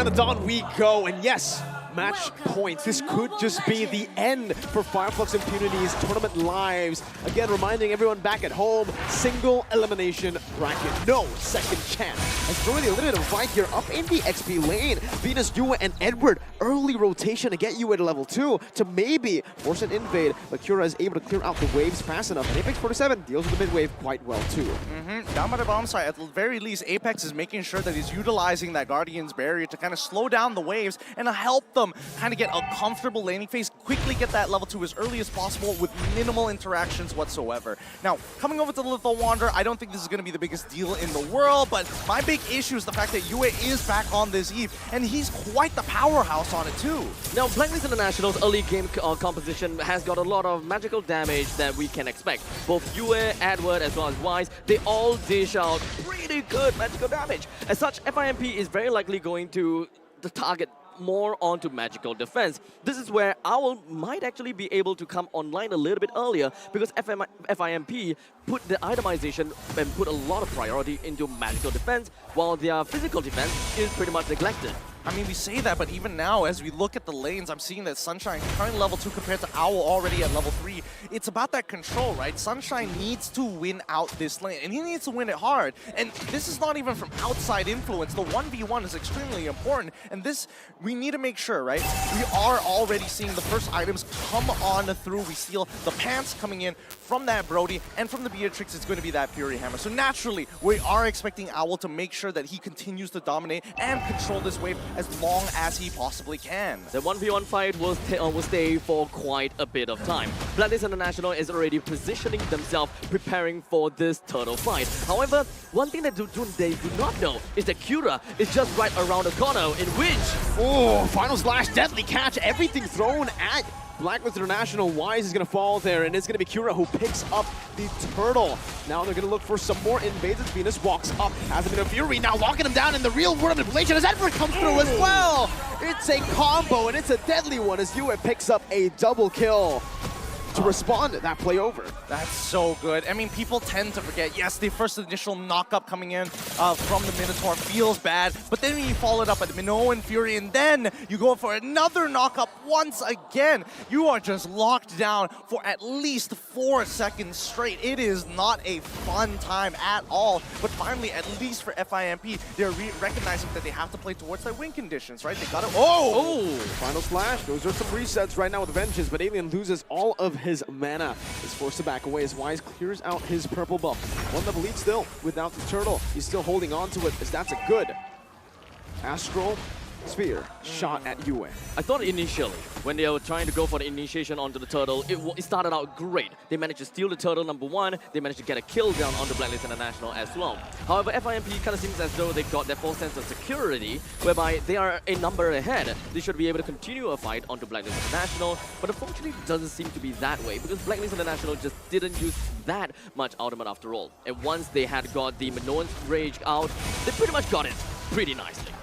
around the Dawn we go, and yes, match points. This could just be the end for Flux Impunity's tournament lives. Again, reminding everyone back at home, single elimination bracket, no second chance. As throwing the eliminator fight here up in the XP lane, Venus, Yue, and Edward, early rotation to get Yue to level 2 to maybe force an invade, but Kura is able to clear out the waves fast enough, and Apex 47 deals with the mid wave quite well too. Down by the bomb side, at the very least, Apex is making sure that he's utilizing that Guardian's barrier to kind of slow down the waves and help them kind of get a comfortable laning phase, quickly get that level 2 as early as possible with minimal interactions whatsoever. Now, coming over to the Lethal Wanderer, I don't think this is going to be the biggest deal in the world, but my big issue is the fact that Yue is back on this Eve, and he's quite the powerhouse on it too. Now, Blacklist International's early game composition has got a lot of magical damage that we can expect. Both Yue, Edward, as well as Wise, they all dish out pretty good magical damage. As such, FIMP is very likely going to target more onto magical defense. This is where Owl might actually be able to come online a little bit earlier because FIMP put the itemization and put a lot of priority into magical defense while their physical defense is pretty much neglected. I mean, we say that, but even now, as we look at the lanes, I'm seeing that Sunshine currently level 2 compared to Owl already at level 3. It's about that control, right? Sunshine needs to win out this lane, and he needs to win it hard. And this is not even from outside influence. The 1v1 is extremely important, and this, we need to make sure, right? We are already seeing the first items come on through. We steal the pants coming in from that Brody, and from the Beatrix, it's going to be that Fury Hammer. So naturally, we are expecting Owl to make sure that he continues to dominate and control this wave as long as he possibly can. The 1v1 fight will stay for quite a bit of time. Blacklist International is already positioning themselves, preparing for this turtle fight. However, one thing that they do not know is that Kura is just right around the corner, in which... Oh, Final Slash, Deadly Catch, everything thrown at Blacklist International. Wise is going to fall there, and it's going to be Kura who picks up the turtle. Now they're going to look for some more invades as Venus walks up. Has a bit of Fury, now locking him down in the real world manipulation as Edward comes through as well. It's a combo, and it's a deadly one as Yue picks up a double kill to respond to that play over. That's so good. I mean, people tend to forget, yes, the first initial knock-up coming in from the Minotaur feels bad, but then when you follow it up at Minoan Fury, and then you go for another knock-up once again, you are just locked down for at least 4 seconds straight. It is not a fun time at all, but finally, at least for FIMP, they're recognizing that they have to play towards their win conditions, right? They got it. Oh! Final Slash. Those are some resets right now with Vengeance, but Alien loses all of his mana. Is forced to back away as Wise clears out his purple buff. One level lead still without the turtle. He's still holding on to it as that's a good Astral Sphere shot at Yue. I thought initially, when they were trying to go for the initiation onto the turtle, it started out great. They managed to steal the turtle, number 1. They managed to get a kill down on the Blacklist International as well. However, FIMP kind of seems as though they've got their full sense of security, whereby they are a number ahead. They should be able to continue a fight onto Blacklist International, but unfortunately it doesn't seem to be that way, because Blacklist International just didn't use that much ultimate after all. And once they had got the Minoan's Rage out, they pretty much got it pretty nicely.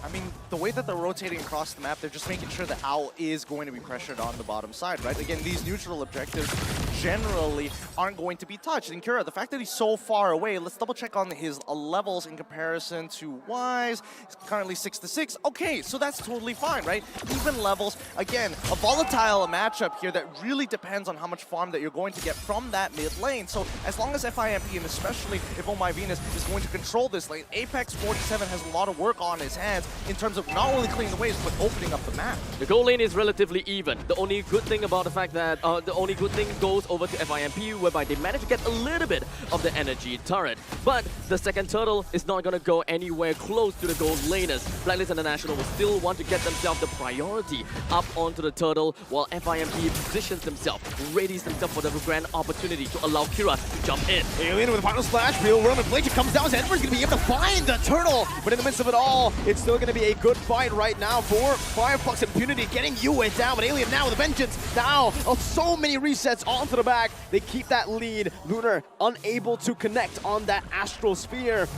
I mean, the way that they're rotating across the map, they're just making sure that Owl is going to be pressured on the bottom side, right? Again, these neutral objectives generally aren't going to be touched. And Kura, the fact that he's so far away, let's double check on his levels in comparison to Wise. He's currently 6-6. Okay, so that's totally fine, right? Even levels. Again, a volatile matchup here that really depends on how much farm that you're going to get from that mid lane. So as long as FIMP, and especially if Oh My Venus is going to control this lane, Apex 47 has a lot of work on his hands in terms of not only clearing the waves, but opening up the map. The goal lane is relatively even. The only good thing about the fact that, the only good thing goes over to FIMP, whereby they manage to get a little bit of the energy turret. But the second turtle is not going to go anywhere close to the gold laners. Blacklist International will still want to get themselves the priority up onto the turtle, while FIMP positions themselves, readies themselves for the grand opportunity to allow Kura to jump in. Alien with a Final Slash, real world inflation comes down, so Edward's going to be able to find the turtle, but in the midst of it all, it's still going to be a good fight right now for Flux Impunity, getting Yue down, but Alien now with a Vengeance. Now, so many resets onto the back. They keep that lead. Lunar unable to connect on that Astral Sphere.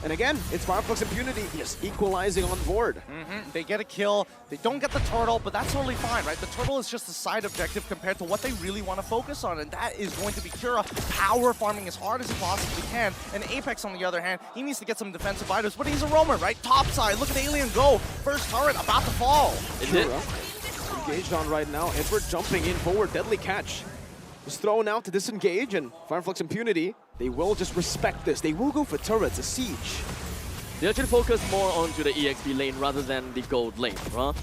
And again, it's Fireflux Impunity just equalizing on board. They get a kill, they don't get the turtle, but that's totally fine, right? The turtle is just a side objective compared to what they really want to focus on, and that is going to be Kura power farming as hard as he possibly can. And Apex, on the other hand, he needs to get some defensive items, but he's a roamer, right? Top side, look at Alien go. First turret about to fall. Kura engaged on right now. Edward jumping in forward, deadly catch. Is thrown out to disengage, and Fireflux Impunity, they will just respect this. They will go for turrets, a siege. They actually focus more onto the EXP lane rather than the gold lane, right?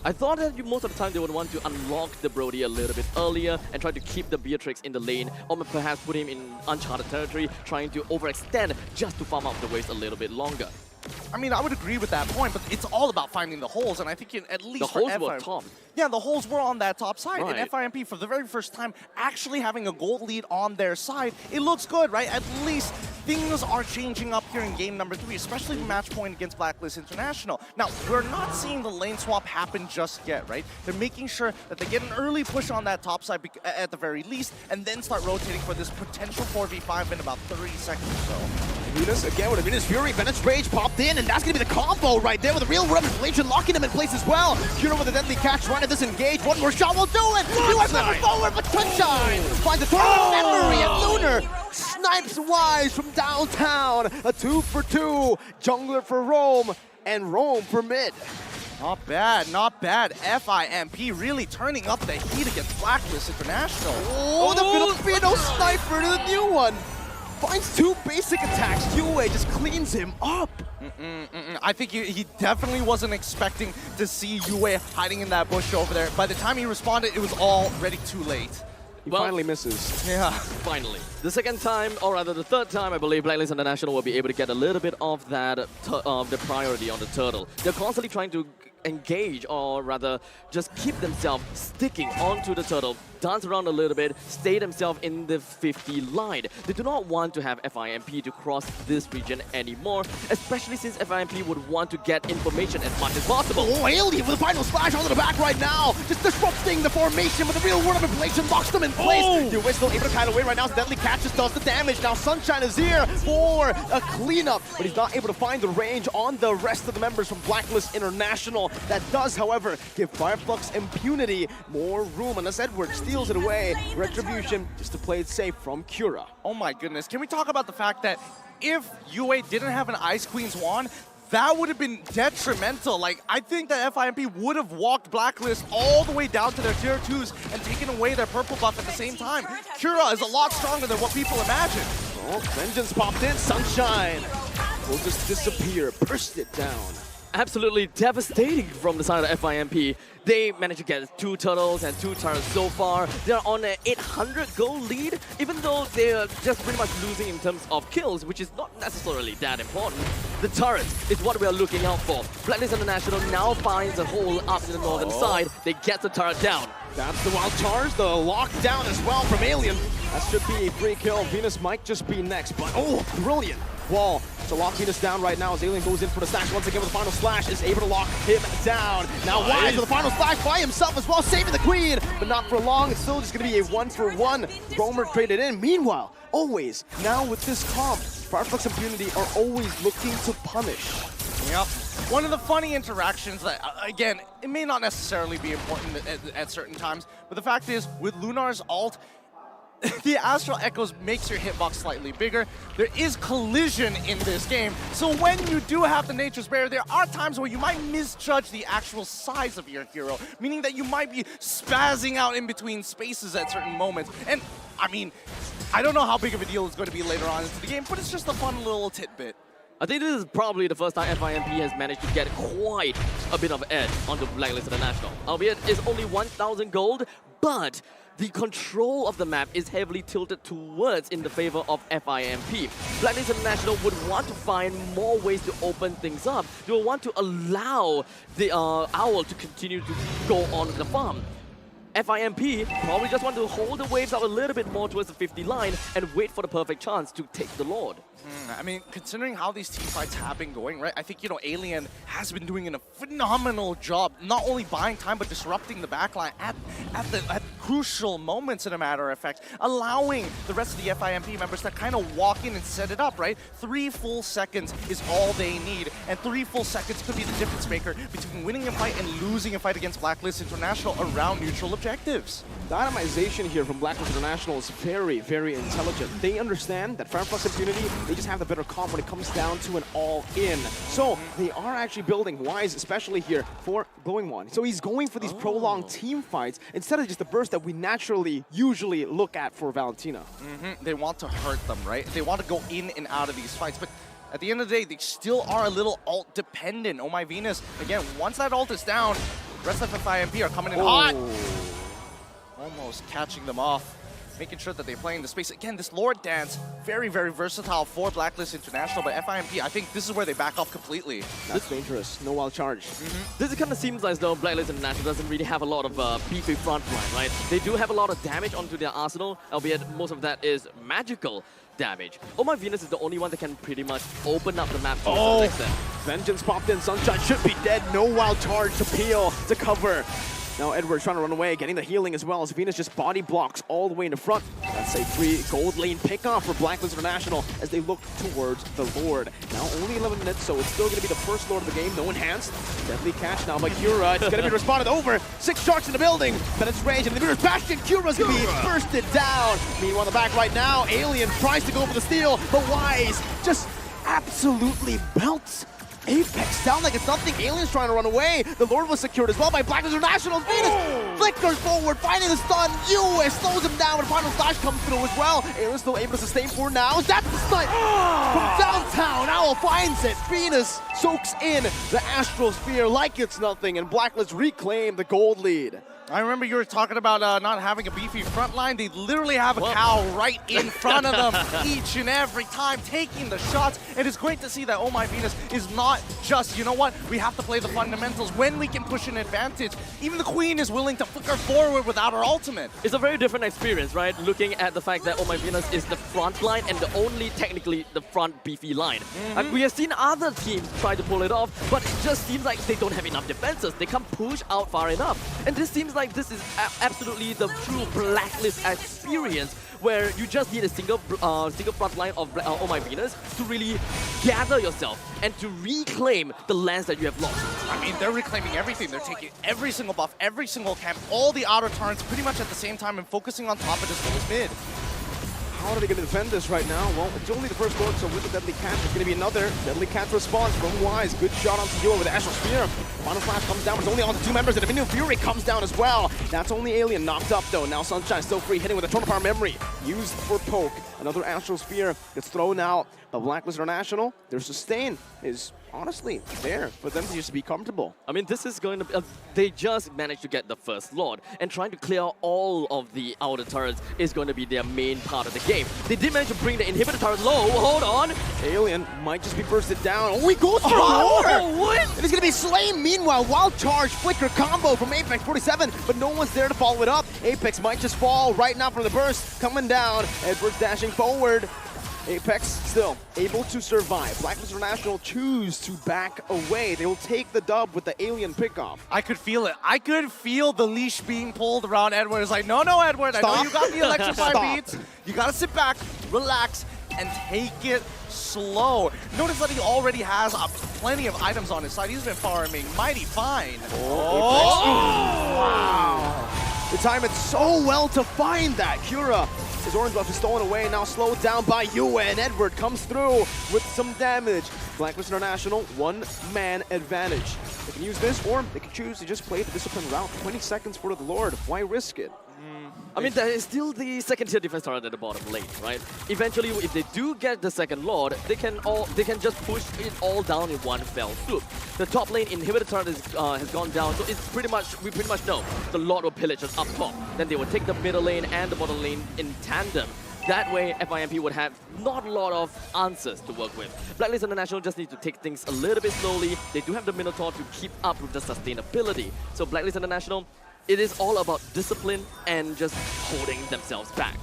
I thought that most of the time they would want to unlock the Brody a little bit earlier and try to keep the Beatrix in the lane, or perhaps put him in uncharted territory, trying to overextend just to farm out the waves a little bit longer. I mean, I would agree with that point, but it's all about finding the holes, and I think at least the holes were top. Yeah, the holes were on that top side, right. and FIMP, for the very first time, actually having a gold lead on their side, it looks good, right? At least things are changing up here in game number 3, especially the match point against Blacklist International. Now, we're not seeing the lane swap happen just yet, right? They're making sure that they get an early push on that top side at the very least, and then start rotating for this potential 4v5 in about 30 seconds or so. Venus again with a Venus Fury. Venom's Rage popped in, and that's going to be the combo right there with a real manipulation, locking him in place as well. Kura with a deadly catch, trying to disengage. One more shot will do it. You are moving forward, but Sunshine finds a total memory, and Lunar snipes wise from downtown. A 2 for 2. Jungler for Rome, and Rome for mid. Not bad, not bad. FIMP really turning up the heat against Blacklist International. Oh, the Filipino sniper to the new one. Finds 2 basic attacks. Yue just cleans him up. I think he definitely wasn't expecting to see Yue hiding in that bush over there. By the time he responded, it was already too late. He finally misses. Yeah. Finally. The second time, or rather the third time, I believe Blacklist International will be able to get a little bit of that, the priority on the turtle. They're constantly trying to engage, or rather just keep themselves sticking onto the turtle, dance around a little bit, stay themselves in the 50 line. They do not want to have FIMP to cross this region anymore, especially since FIMP would want to get information as much as possible. Oh, Alien with a final splash onto the back right now, just disrupting the formation with a real world of manipulation, locks them in place. Yue still able to kite away right now, so deadly catch just does the damage. Now Sunshine is here for a cleanup, but he's not able to find the range on the rest of the members from Blacklist International. That does, however, give Fireflux Impunity more room, unless Edward steals it away. Retribution just to play it safe from Kura. Oh my goodness. Can we talk about the fact that if Yue didn't have an Ice Queen's wand, that would have been detrimental. Like, I think that FIMP would have walked Blacklist all the way down to their tier 2s and taken away their purple buff at the same time. Kura is a lot stronger than what people imagine. Oh, Vengeance popped in. Sunshine will just disappear, burst it down. Absolutely devastating from the side of FIMP. They managed to get 2 turtles and 2 turrets so far. They're on an 800 goal lead, even though they're just pretty much losing in terms of kills, which is not necessarily that important. The turrets is what we are looking out for. Blacklist International now finds a hole up in the northern side. They get the turret down. That's the wild charge, the lockdown as well from Alien. That should be a free kill. Venus might just be next, but oh, brilliant wall to lock Venus down right now as Alien goes in for the slash once again with the final slash, is able to lock him down. Now Wise with the final slash by himself as well, saving the queen, but not for long. It's still just going to be a 1-for-1. Roamer traded in. Meanwhile, always, now with this comp, Fireflux Impunity are always looking to punish. Yep. One of the funny interactions that, again, it may not necessarily be important at certain times, but the fact is, with Lunar's ult, the Astral Echoes makes your hitbox slightly bigger. There is collision in this game, so when you do have the Nature's Barrier, there are times where you might misjudge the actual size of your hero, meaning that you might be spazzing out in between spaces at certain moments. And, I mean, I don't know how big of a deal it's going to be later on into the game, but it's just a fun little tidbit. I think this is probably the first time FIMP has managed to get quite a bit of edge onto Blacklist International. Albeit it's only 1,000 gold, but the control of the map is heavily tilted towards in the favor of FIMP. Blacklist International would want to find more ways to open things up. They will want to allow the Owl to continue to go on the farm. FIMP probably just want to hold the waves out a little bit more towards the 50 line and wait for the perfect chance to take the Lord. I mean, considering how these team fights have been going, right? I think, you know, Alien has been doing a phenomenal job, not only buying time, but disrupting the backline at crucial moments, in a matter of fact, allowing the rest of the FIMP members to kind of walk in and set it up, right? 3 full seconds is all they need, and 3 full seconds could be the difference maker between winning a fight and losing a fight against Blacklist International around neutral objectives. The itemization here from Blacklist International is very, very intelligent. They understand that Flux Impunity, they just have the better comp when it comes down to an all-in. So they are actually building wise, especially here for Glowing One. So he's going for these prolonged team fights instead of just the burst that we naturally usually look at for Valentina. They want to hurt them, right? They want to go in and out of these fights, but at the end of the day, they still are a little ult dependent. Oh my Venus, again, once that ult is down, the rest of the FIMP are coming in hot. Almost catching them off, making sure that they're playing the space. Again, this Lord Dance, very, very versatile for Blacklist International, but FIMP, I think this is where they back off completely. That's dangerous. No wild charge. This kind of seems as though Blacklist International doesn't really have a lot of beefy front line, right? They do have a lot of damage onto their arsenal, albeit most of that is magical damage. Oh my Venus is the only one that can pretty much open up the map to some extent. Vengeance popped in. Sunshine should be dead. No wild charge to peel, to cover. Now Edward's trying to run away, getting the healing as well as Venus just body blocks all the way in the front. That's a free gold lane pickoff for Blacklist International as they look towards the Lord. Now only 11 minutes, so it's still going to be the first Lord of the game. No enhanced. Deadly catch now by Cura. It's going to be responded over. 6 sharks in the building. But it's Rage and the mirror's Bastion. Cura's going to be bursted down. Meanwhile, in the back right now, Alien tries to go for the steal, but Wise just absolutely belts Apex down like it's nothing. Alien's trying to run away. The Lord was secured as well by Blacklist International. Venus flickers forward, finding the stun. US slows him down, and final flash comes through as well. Alien's still able to sustain for now. That's the stun from downtown. Owl finds it. Venus soaks in the Astral Sphere like it's nothing, and Blacklist reclaim the gold lead. I remember you were talking about not having a beefy front line. They literally have a cow right in front of them each and every time, taking the shots. And it's great to see that Oh My Venus is not just, you know what, we have to play the fundamentals when we can push an advantage. Even the Queen is willing to flicker forward without her ultimate. It's a very different experience, right? Looking at the fact that Oh My Venus is the front line and the only, technically, the front beefy line. And we have seen other teams try to pull it off, but it just seems like they don't have enough defenses. They can't push out far enough. And this seems like this is absolutely the true Blacklist experience, where you just need a single front line of Oh My Venus to really gather yourself and to reclaim the lands that you have lost. I mean, they're reclaiming everything. They're taking every single buff, every single camp, all the outer turns pretty much at the same time and focusing on top of as well as mid. How are they going to defend this right now? Well, it's only the first Lord, so with the Deadly Catch, there's going to be another Deadly Catch response from Wise. Good shot onto Duo with the Astral Sphere. Final Flash comes down, but it's only on the 2 members, and Dominion Fury comes down as well. That's only Alien knocked up, though. Now Sunshine still free, hitting with a Total Power Memory. Used for poke. Another Astral Sphere gets thrown out. But Blacklist International, their sustain is honestly there for them to just be comfortable. I mean, this is going to be... they just managed to get the first Lord, and trying to clear all of the outer turrets is going to be their main part of the game. They did manage to bring the inhibitor turret low. Hold on. Alien might just be bursted down. Oh, he goes for the what? And he's going to be slain. Meanwhile, wild charge flicker combo from Apex 47, but no one's there to follow it up. Apex might just fall right now from the burst. Coming down. Edwards dashing forward. Apex still able to survive. Blacklist International choose to back away. They will take the dub with the Alien pickoff. I could feel it. I could feel the leash being pulled around Edward. It's like, no, Edward. Stop. I know you got the electrify Stop. beats. You got to sit back, relax, and take it slow. Notice that he already has plenty of items on his side. He's been farming mighty fine. Wow. They time it so well to find that. Cura, his orange buff is stolen away, now slowed down by Yue, and Edward comes through with some damage. Blacklist International, 1-man advantage. They can use this, or they can choose to just play the discipline route. 20 seconds for the Lord. Why risk it? I mean, there is still the second tier defense turret at the bottom lane, right? Eventually, if they do get the second Lord, they can just push it all down in one fell swoop. The top lane inhibitor turret has gone down, so it's we pretty much know the Lord will pillage us up top. Then they will take the middle lane and the bottom lane in tandem. That way, FIMP would have not a lot of answers to work with. Blacklist International just need to take things a little bit slowly. They do have the Minotaur to keep up with the sustainability. So Blacklist International, it is all about discipline and just holding themselves back.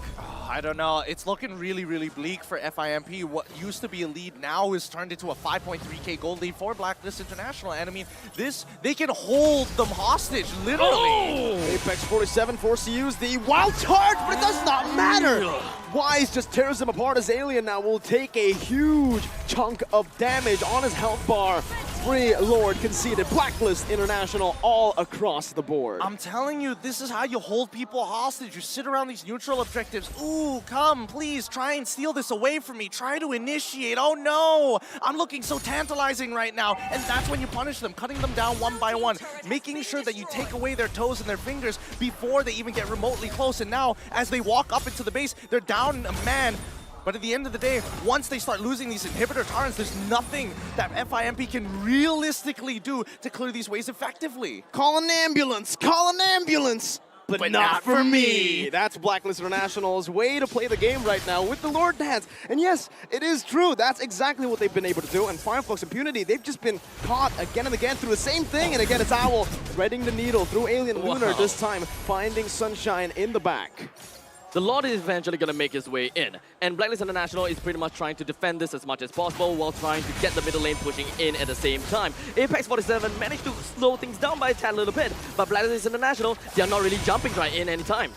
I don't know. It's looking really, really bleak for FIMP. What used to be a lead now is turned into a 5.3k gold lead for Blacklist International. And I mean, they can hold them hostage, literally. Oh! Apex 47 forced to use the wild charge, but it does not matter. Wise just tears him apart as Alien now will take a huge chunk of damage on his health bar. Free Lord conceded. Blacklist International all across the board. I'm telling you, this is how you hold people hostage. You sit around these neutral objectives. Ooh, come, please, try and steal this away from me. Try to initiate. Oh no, I'm looking so tantalizing right now. And that's when you punish them, cutting them down one by one, making sure that you take away their toes and their fingers before they even get remotely close. And now, as they walk up into the base, they're down a man. But at the end of the day, once they start losing these inhibitor torrents, there's nothing that FIMP can realistically do to clear these ways effectively. Call an ambulance! Call an ambulance! But not for me! That's Blacklist International's way to play the game right now with the Lord Dance. And yes, it is true. That's exactly what they've been able to do. And Flux Impunity, they've just been caught again and again through the same thing. And again, it's Owl threading the needle through Alien Lunar, this time finding Sunshine in the back. The Lord is eventually going to make his way in, and Blacklist International is pretty much trying to defend this as much as possible while trying to get the middle lane pushing in at the same time. Apex 47 managed to slow things down by a tad little bit, but Blacklist International, they are not really jumping right in anytime.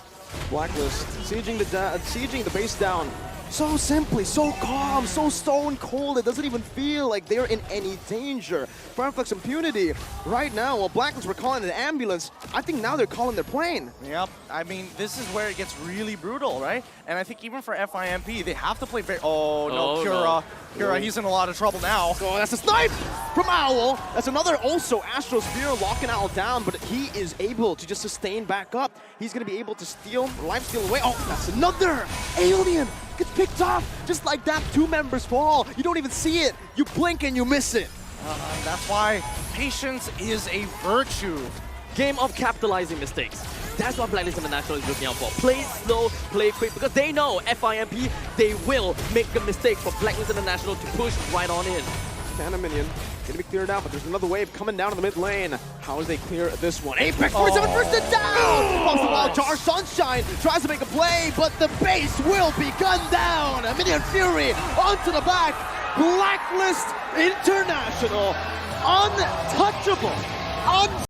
Blacklist sieging the base down. So simply, so calm, so stone cold, it doesn't even feel like they're in any danger. Flux Impunity, right now, while Blacklist were calling an ambulance, I think now they're calling their plane. Yep, I mean, this is where it gets really brutal, right? And I think even for FIMP, they have to play very... Oh, no, Kura. Kura, he's in a lot of trouble now. Oh, that's a snipe from Owl. That's another also Astro Spear locking Owl down, but he is able to just sustain back up. He's going to be able to steal, life steal away. Oh, that's another Alien. Gets picked off just like that. 2 members fall. You don't even see it. You blink and you miss it. That's why patience is a virtue. Game of capitalizing mistakes. That's what Blacklist International is looking out for. Play slow, play quick, because they know FIMP, they will make a mistake for Blacklist International to push right on in. Cannon minion gonna be cleared out, but there's another wave coming down in the mid lane. How do they clear this one? Apex 47 first it down! Pops the wild charge. Sunshine tries to make a play, but the base will be gunned down. A Minion Fury onto the back. Blacklist International, untouchable.